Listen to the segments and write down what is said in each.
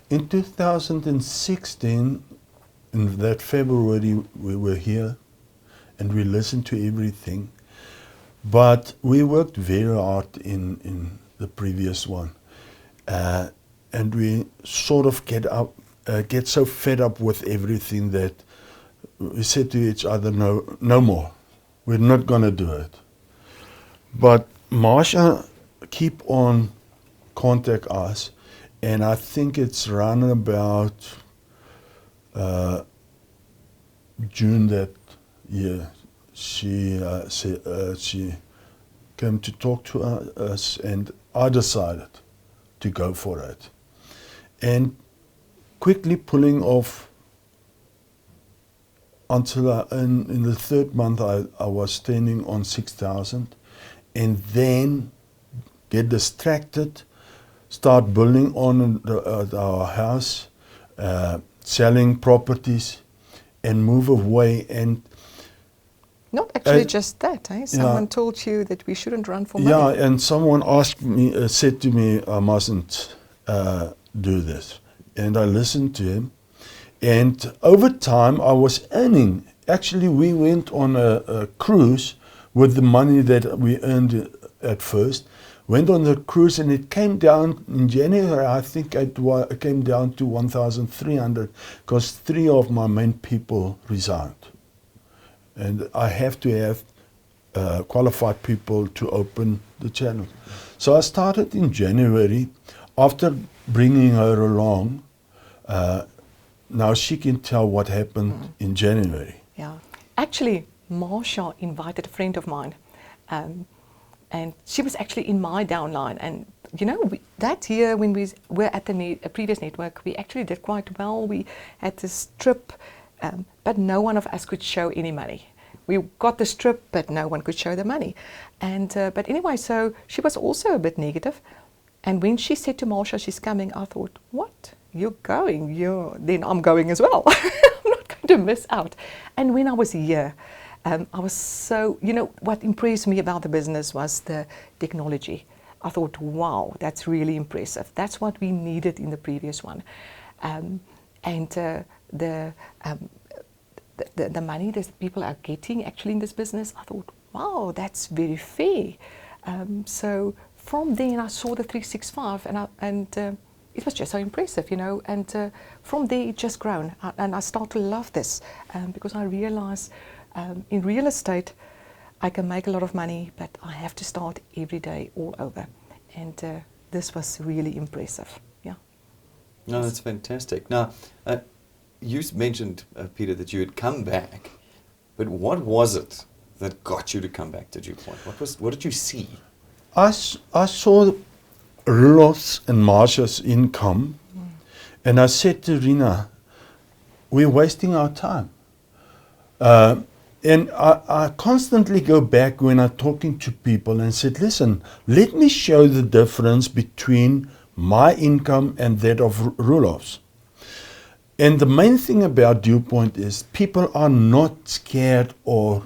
In 2016, in that February, we were here and we listened to everything. But we worked very hard in the previous one. And we sort of get so fed up with everything that we said to each other, no more. We're not going to do it. But Marsha keep on contact us, and I think it's around about June that year. She came to talk to us, and I decided to go for it. And quickly pulling off until in the third month I was standing on 6,000, and then get distracted, start building on our house, selling properties, and move away. And not actually just that, eh? Someone told you that we shouldn't run for money. Yeah, and someone said to me, I mustn't do this. And I listened to him. And over time, I was earning. Actually, we went on a cruise with the money that we earned at first. Went on the cruise, and it came down in January. I think it came down to 1,300 because 3 of my main people resigned. And I have to have qualified people to open the channel. So I started in January. After bringing her along, now she can tell what happened in January. Yeah. Actually, Marsha invited a friend of mine. And she was actually in my downline. And, you know, that year when we were at the previous network, we actually did quite well. We had this trip, but no one of us could show any money. We got this trip, but no one could show the money. And but anyway, so she was also a bit negative. And when she said to Marsha she's coming, I thought, what? You're going? Then I'm going as well. I'm not going to miss out. And when I was here, I was so, you know, what impressed me about the business was the technology. I thought, wow, that's really impressive. That's what we needed in the previous one. The money that people are getting actually in this business, I thought, wow, that's very fair. So from then I saw the 365 and it was just so impressive, you know, and from there it just grown. And I started to love this because I realized in real estate I can make a lot of money, but I have to start every day all over. And this was really impressive, yeah. No, that's fantastic. Now, you mentioned, Pieter, that you had come back, but what was it that got you to come back to DuPont? What did you see? I saw Rudolph's and Marsha's income, and I said to Rina, we're wasting our time. And I constantly go back when I'm talking to people and said, listen, let me show the difference between my income and that of Rudolph's. And the main thing about DuPont is people are not scared or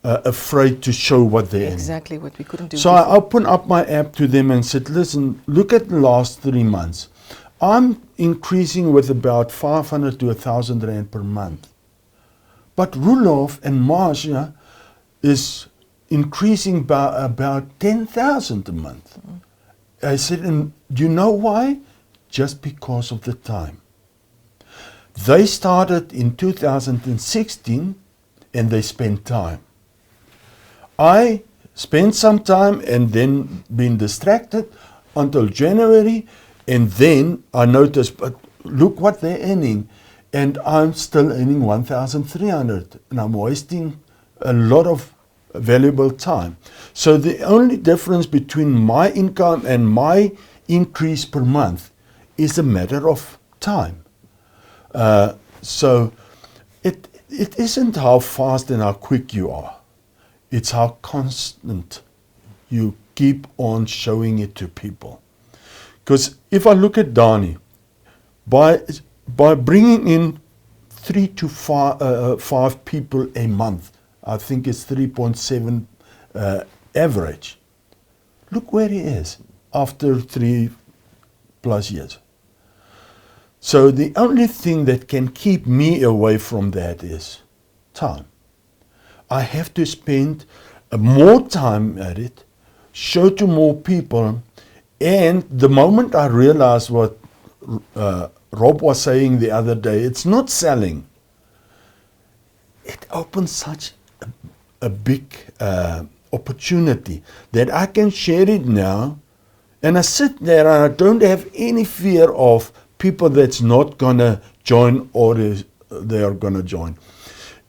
afraid to show what they're exactly in. What we couldn't do. So before. I opened up my app to them and said, listen, look at the last 3 months. I'm increasing with about 500 to 1,000 Rand per month. But Rudolph and Marsha is increasing by about 10,000 a month. I said, and do you know why? Just because of the time. They started in 2016 and they spent time. I spent some time and then been distracted until January, and then I noticed, but look what they're earning, and I'm still earning 1,300, and I'm wasting a lot of valuable time. So the only difference between my income and my increase per month is a matter of time. So it isn't how fast and how quick you are. It's how constant you keep on showing it to people. Because if I look at Dani, by bringing in 3 to 5 people a month, I think it's 3.7 average. Look where he is after 3+ years. So the only thing that can keep me away from that is time. I have to spend more time at it, show to more people, and the moment I realized what Rob was saying the other day, it's not selling. It opens such a big opportunity that I can share it now, and I sit there and I don't have any fear of people that's not going to join or they are going to join.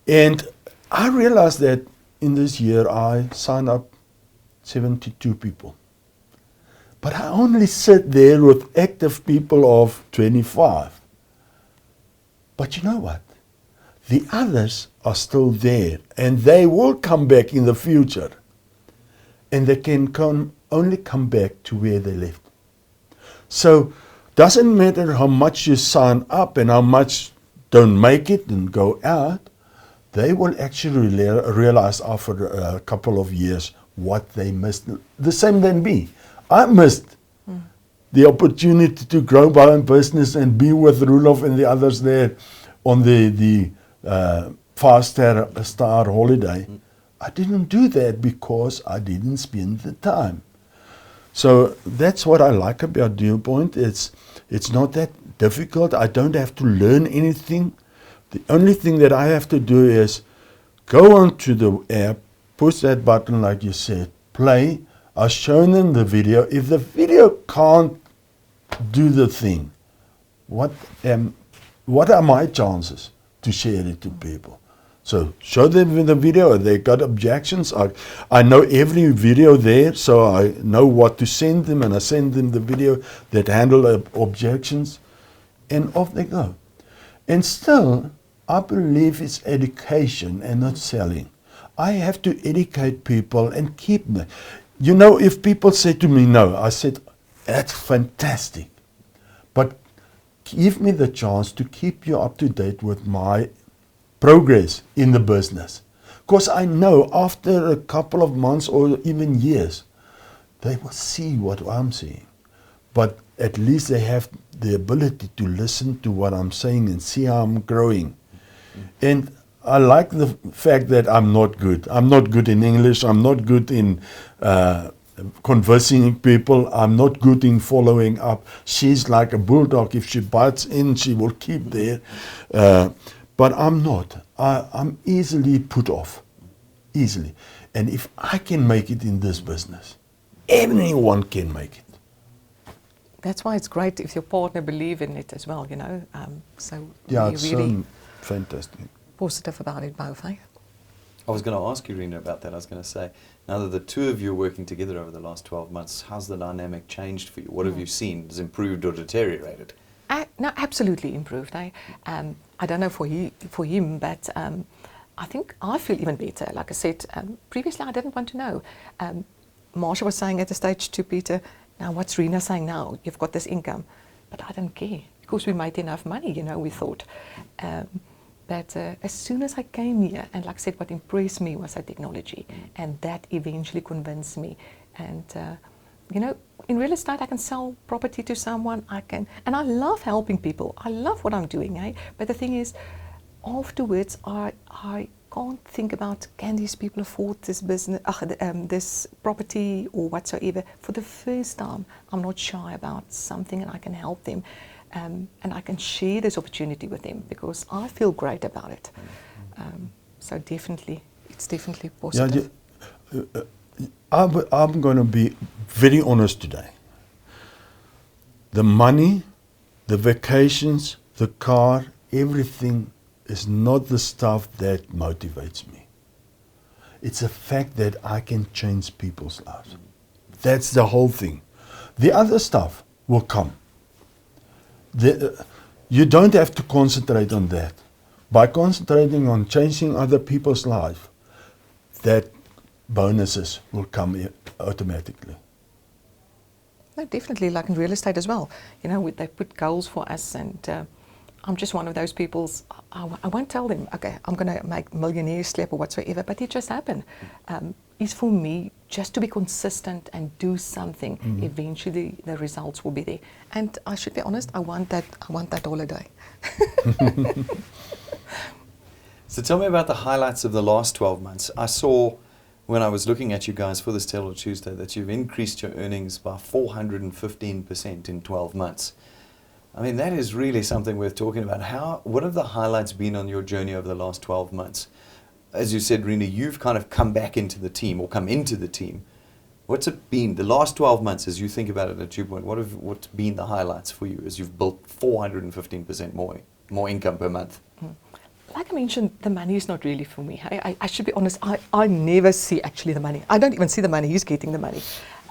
And I realized that in this year I signed up 72 people. But I only sit there with active people of 25. But you know what? The others are still there, and they will come back in the future. And they can only come back to where they left. So, doesn't matter how much you sign up and how much don't make it and go out, they will actually realize after a couple of years what they missed. The same than me. I missed the opportunity to grow my own business and be with Roelof and the others there on the 5-star holiday. I didn't do that because I didn't spend the time. So that's what I like about DualPoint. It's not that difficult. I don't have to learn anything. The only thing that I have to do is go onto the app, push that button like you said, play. I've shown them the video. If the video can't do the thing, what are my chances to share it to people? So show them the video. They got objections. I know every video there, so I know what to send them, and I send them the video that handle objections, and off they go. And still, I believe it's education and not selling. I have to educate people and keep them. You know, if people say to me no, I said, that's fantastic. But give me the chance to keep you up to date with my progress in the business. Because I know after a couple of months or even years, they will see what I'm seeing. But at least they have the ability to listen to what I'm saying and see how I'm growing. And I like the fact that I'm not good. I'm not good in English. I'm not good in conversing with people. I'm not good in following up. She's like a bulldog. If she bites in, she will keep there. But I'm not. I'm easily put off. Easily. And if I can make it in this business, anyone can make it. That's why it's great if your partner believes in it as well, you know. So Yeah, we're it's really fantastic. positive about it both, eh? I was going to ask you, Rina, about that. I was going to say, now that the two of you are working together over the last 12 months, how's the dynamic changed for you? What have you seen? Has improved or deteriorated? No, absolutely improved. I don't know for him, but I think I feel even better. Like I said, previously I didn't want to know. Marsha was saying at the stage to Pieter, now what's Rina saying now? You've got this income. But I didn't care because we made enough money, you know, we thought. But as soon as I came here, and like I said, what impressed me was the technology. And that eventually convinced me. And, you know, in real estate, I can sell property to someone. And I love helping people. I love what I'm doing, eh? But the thing is, afterwards, I can't think about, can these people afford this business, this property or whatsoever. For the first time, I'm not shy about something and I can help them. And I can share this opportunity with them because I feel great about it. So definitely, it's definitely positive. Yeah, I'm going to be very honest today. The money, the vacations, the car, everything is not the stuff that motivates me. It's the fact that I can change people's lives. That's the whole thing. The other stuff will come. You don't have to concentrate on that. By concentrating on changing other people's life, that bonuses will come automatically. No, definitely, like in real estate as well. You know, they put goals for us, and I'm just one of those people's. I won't tell them, okay, I'm going to make millionaire slip or whatsoever, but it just happened. Is for me just to be consistent and do something. Eventually, the results will be there. And I should be honest, I want that holiday. So tell me about the highlights of the last 12 months. I saw when I was looking at you guys for this Table Tuesday that you've increased your earnings by 415% in 12 months. I mean, that is really something worth talking about. What have the highlights been on your journey over the last 12 months? As you said, Rina, you've kind of come back into the team or come into the team. What's it been the last 12 months as you think about it at DuPont? What's been the highlights for you as you've built 415% more income per month? Like I mentioned, the money is not really for me. I should be honest, I never see actually the money. I don't even see the money, he's getting the money.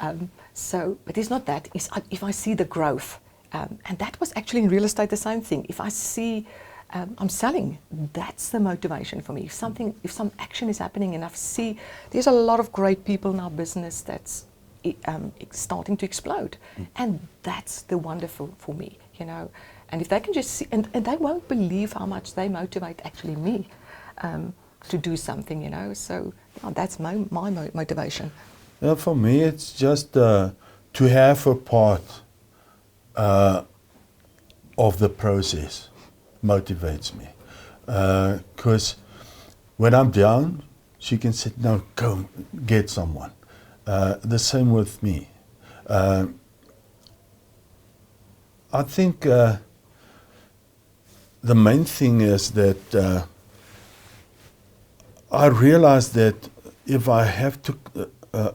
But it's not that, it's if I see the growth. And that was actually in real estate the same thing. If I see I'm selling, that's the motivation for me. If some action is happening and I see there's a lot of great people in our business that's starting to explode. And that's the wonderful for me, you know. And if they can just see, and they won't believe how much they motivate actually me to do something, you know. So that's my motivation. Yeah, for me, it's just to have a part of the process motivates me. Because when I'm down, she can say, no, go get someone. The same with me. I think the main thing is that I realize that if I have to,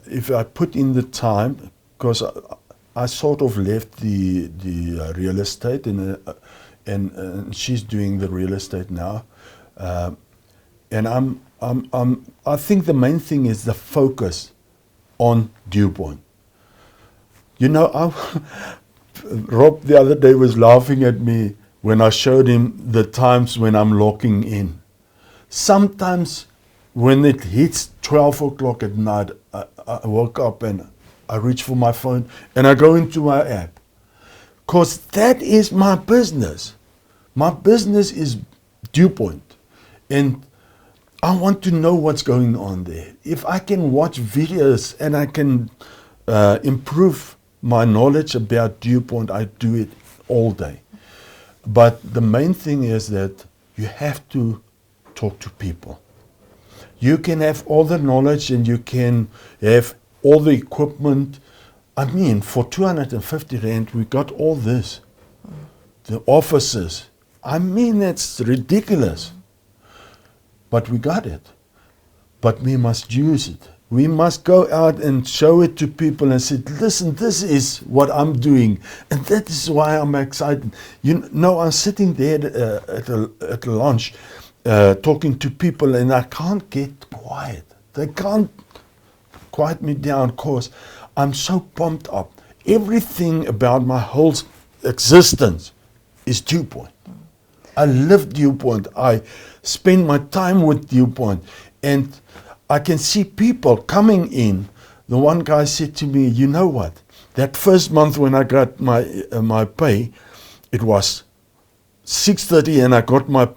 if I put in the time, because I sort of left the real estate and she's doing the real estate now, and I think the main thing is the focus on DuPont. You know, Rob the other day was laughing at me when I showed him the times when I'm logging in. Sometimes when it hits 12 o'clock at night, I woke up and I reach for my phone and I go into my app. Because that is my business. My business is DuPont. And I want to know what's going on there. If I can watch videos and I can improve my knowledge about DuPont, I do it all day. But the main thing is that you have to talk to people. You can have all the knowledge and you can have all the equipment. I mean, for 250 Rand, we got all this. The offices. I mean, it's ridiculous. But we got it. But we must use it. We must go out and show it to people and say, listen, this is what I'm doing. And that is why I'm excited. You know, I'm sitting there at a lunch talking to people and I can't get quiet. They can't quiet me down because I'm so pumped up. Everything about my whole existence is DuPont. I live DuPont. I spend my time with DuPont. And I can see people coming in. The one guy said to me, you know what? That first month when I got my pay, it was 6:30 and I got my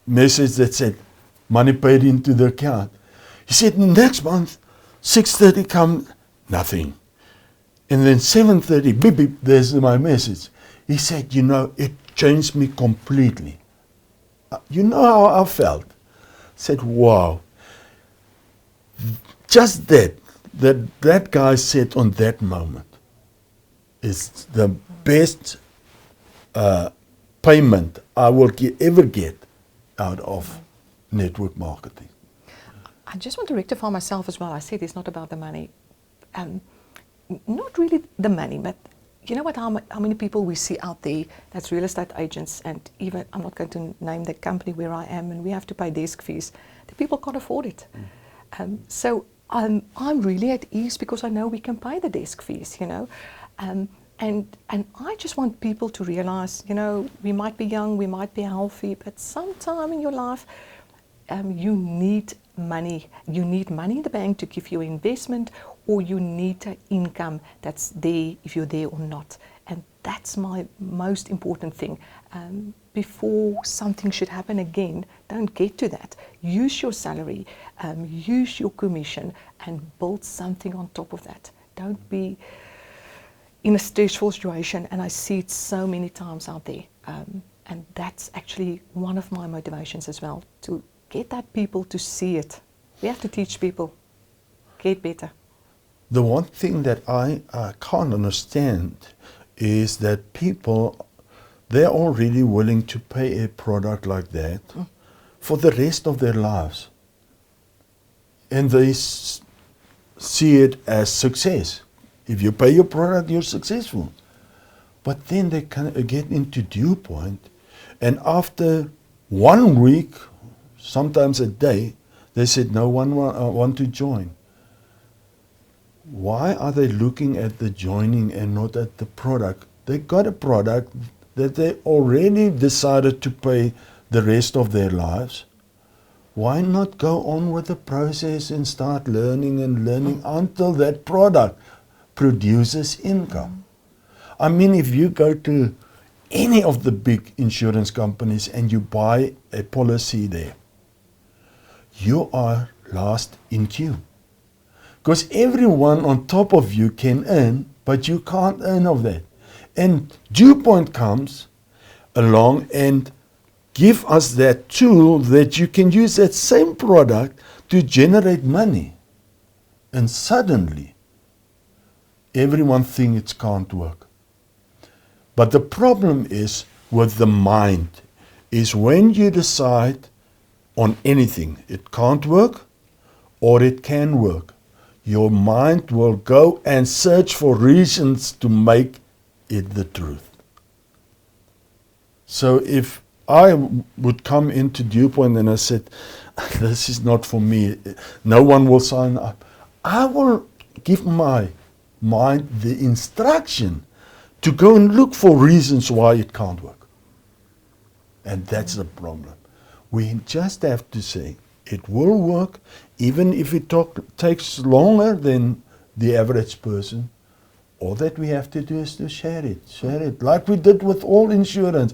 message that said, money paid into the account. He said, next month, 6:30 come, nothing. And then 7:30, beep, beep, there's my message. He said, you know, it changed me completely. You know how I felt? Said, wow. Just that guy said on that moment is the best payment I will ever get out of network marketing. I just want to rectify myself as well. I said it's not about the money. Not really the money, but you know what? How many people we see out there that's real estate agents, and even I'm not going to name the company where I am, and we have to pay desk fees. The people can't afford it. So I'm really at ease because I know we can pay the desk fees. You know, and I just want people to realize, you know, we might be young, we might be healthy, but sometime in your life, you need money. You need money in the bank to give you investment, or you need an income that's there if you're there or not. And that's my most important thing. Before something should happen again, don't get to that. Use your salary, use your commission, and build something on top of that. Don't be in a stressful situation, and I see it so many times out there. And that's actually one of my motivations as well, to get that people to see it. We have to teach people, get better. The one thing that I can't understand is that people, they're already willing to pay a product like that for the rest of their lives. And they see it as success. If you pay your product, you're successful. But then they can get into due point, and after 1 week, sometimes a day, they said no one want to join. Why are they looking at the joining and not at the product? They got a product that they already decided to pay the rest of their lives. Why not go on with the process and start learning and learning until that product produces income? I mean, if you go to any of the big insurance companies and you buy a policy there, you are last in queue. Because everyone on top of you can earn, but you can't earn of that. And due point comes along and give us that tool that you can use that same product to generate money. And suddenly, everyone thinks it can't work. But the problem is with the mind, is when you decide on anything, it can't work or it can work, your mind will go and search for reasons to make it the truth. So if I would come into Due Point and I said, this is not for me, no one will sign up, I will give my mind the instruction to go and look for reasons why it can't work. And that's the problem. We just have to say, it will work, even if it takes longer than the average person. All that we have to do is to share it, like we did with all insurance.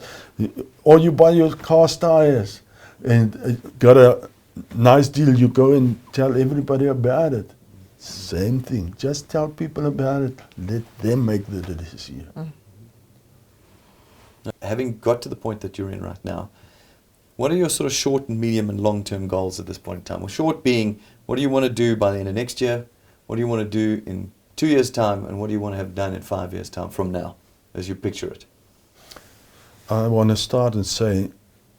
Or you buy your car's tires and got a nice deal, you go and tell everybody about it. Same thing, just tell people about it, let them make the decision. Having got to the point that you're in right now, what are your sort of short and medium and long-term goals at this point in time? Well, short being, what do you want to do by the end of next year? What do you want to do in 2 years' time? And what do you want to have done in 5 years' time from now, as you picture it? I want to start and say,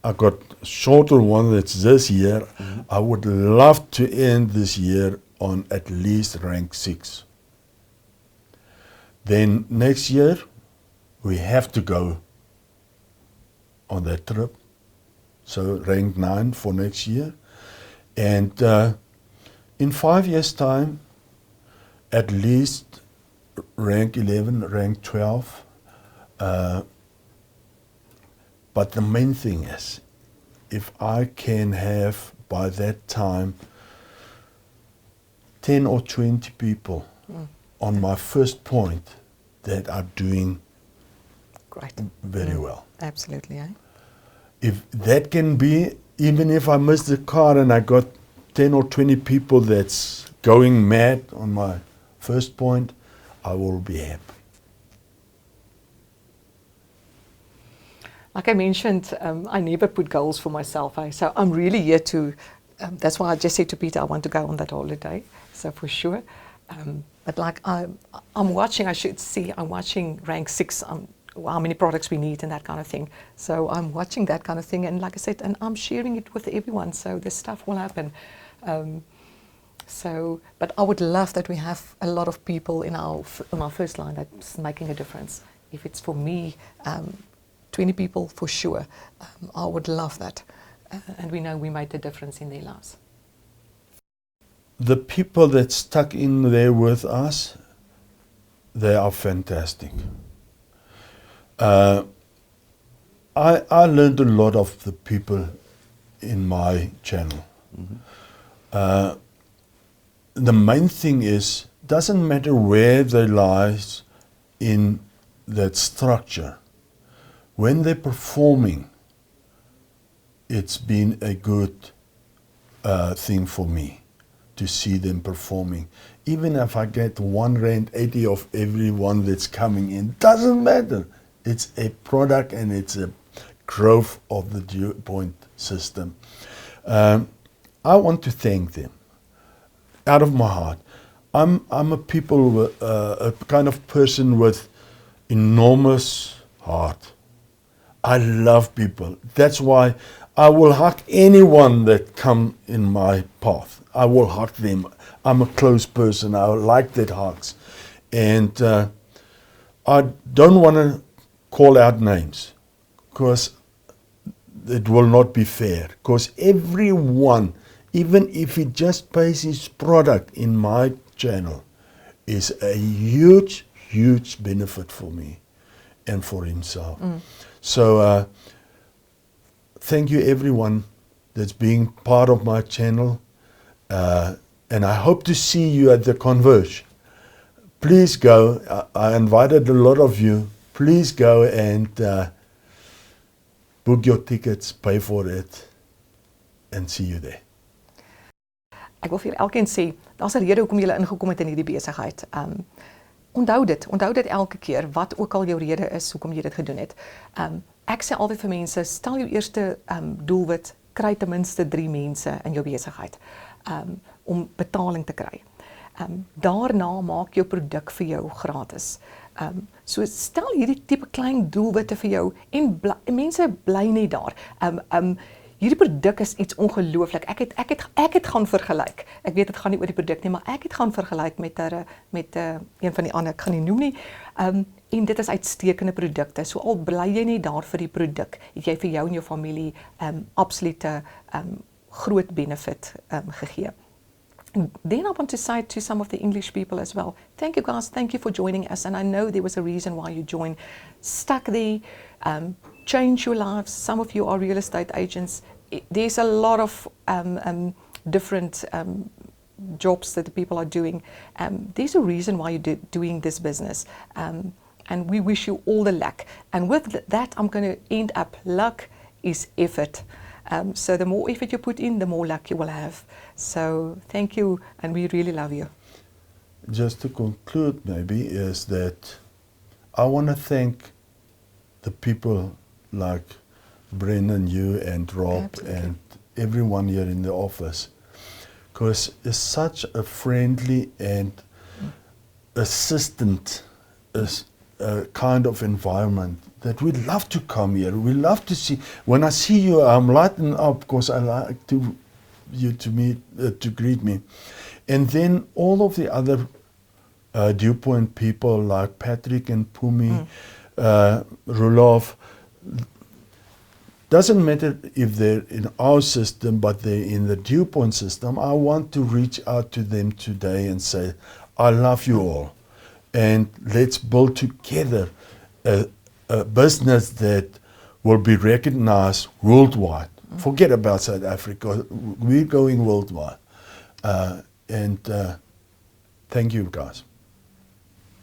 I got a shorter one that's this year. I would love to end this year on at least rank 6. Then next year, we have to go on that trip. So rank 9 for next year. And in 5 years' time, at least rank 11, rank 12. But the main thing is, if I can have by that time 10 or 20 people on my first point that are doing Great. very well. Absolutely, eh? If that can be, even if I miss the car and I got 10 or 20 people that's going mad on my first point, I will be happy. Like I mentioned, I never put goals for myself. So I'm really here to, that's why I just said to Pieter, I want to go on that holiday, so for sure. But like I'm watching, I'm watching rank 6, how many products we need and that kind of thing. So I'm watching that kind of thing, and like I said, and I'm sharing it with everyone, so this stuff will happen. But I would love that we have a lot of people on our first line that's making a difference. If it's for me, 20 people for sure, I would love that. And we know we made the difference in their lives. The people that stuck in there with us, they are fantastic. I learned a lot of the people in my channel. The main thing is, doesn't matter where they lie in that structure, when they're performing, it's been a good thing for me to see them performing. Even if I get R1.80 of everyone that's coming in, doesn't matter. It's a product and it's a growth of the Dew Point system. I want to thank them out of my heart. I'm a a kind of person with enormous heart. I love people. That's why I will hug anyone that come in my path. I will hug them. I'm a close person. I like that hugs. And I don't want to call out names because it will not be fair. Because everyone, even if he just pays his product in my channel, is a huge, huge benefit for me and for himself. So thank you everyone that's being part of my channel, and I hope to see you at the Converge. Please go. I invited a lot of you. Please go and book your tickets, pay for it, and see you there. Ek wil vir elkeen sê, daar's 'n rede hoekom jy ingekom het in hierdie besigheid. Onthou dit elke keer, wat ook al jou rede is hoekom jy dit gedoen het. Ek sê altyd vir mense, stel jou eerste doelwit, kry ten minste 3 mense in jou besigheid om betaling te kry. Daarna maak jou produk vir jou gratis. So stel hierdie tipe klein doelwitte vir jou en mense bly net daar. Hierdie produk is iets ongelooflik. Ek het gaan vergelyk. Ek weet dit gaan nie oor die produk nie, maar ek het gaan vergelyk met een van die ander, ek gaan nie noem nie. En dit is uitstekende produkte. So al bly jy nie daar vir die produk, het jy vir jou en jou familie absolute groot benefit gegee. And then I want to say to some of the English people as well, thank you guys, thank you for joining us, and I know there was a reason why you joined. Stuck there, change your lives. Some of you are real estate agents. There's a lot of different jobs that the people are doing. There's a reason why you're doing this business, and we wish you all the luck. And with that, I'm going to end up, luck is effort. So the more effort you put in, the more luck you will have. So thank you, and we really love you. Just to conclude maybe is that I want to thank the people like Brendan, you and Rob, Absolutely. and everyone here in the office, because it's such a friendly and assistant kind of environment that we love to come here. We love to see. When I see you, I'm lighting up because I like you to greet me, and then all of the other Dew Point people like Patrick and Pumi, Rulof. Doesn't matter if they're in our system, but they're in the Dew Point system. I want to reach out to them today and say, I love you all, and let's build together a business that will be recognized worldwide. Forget about South Africa. We're going worldwide. And thank you, guys.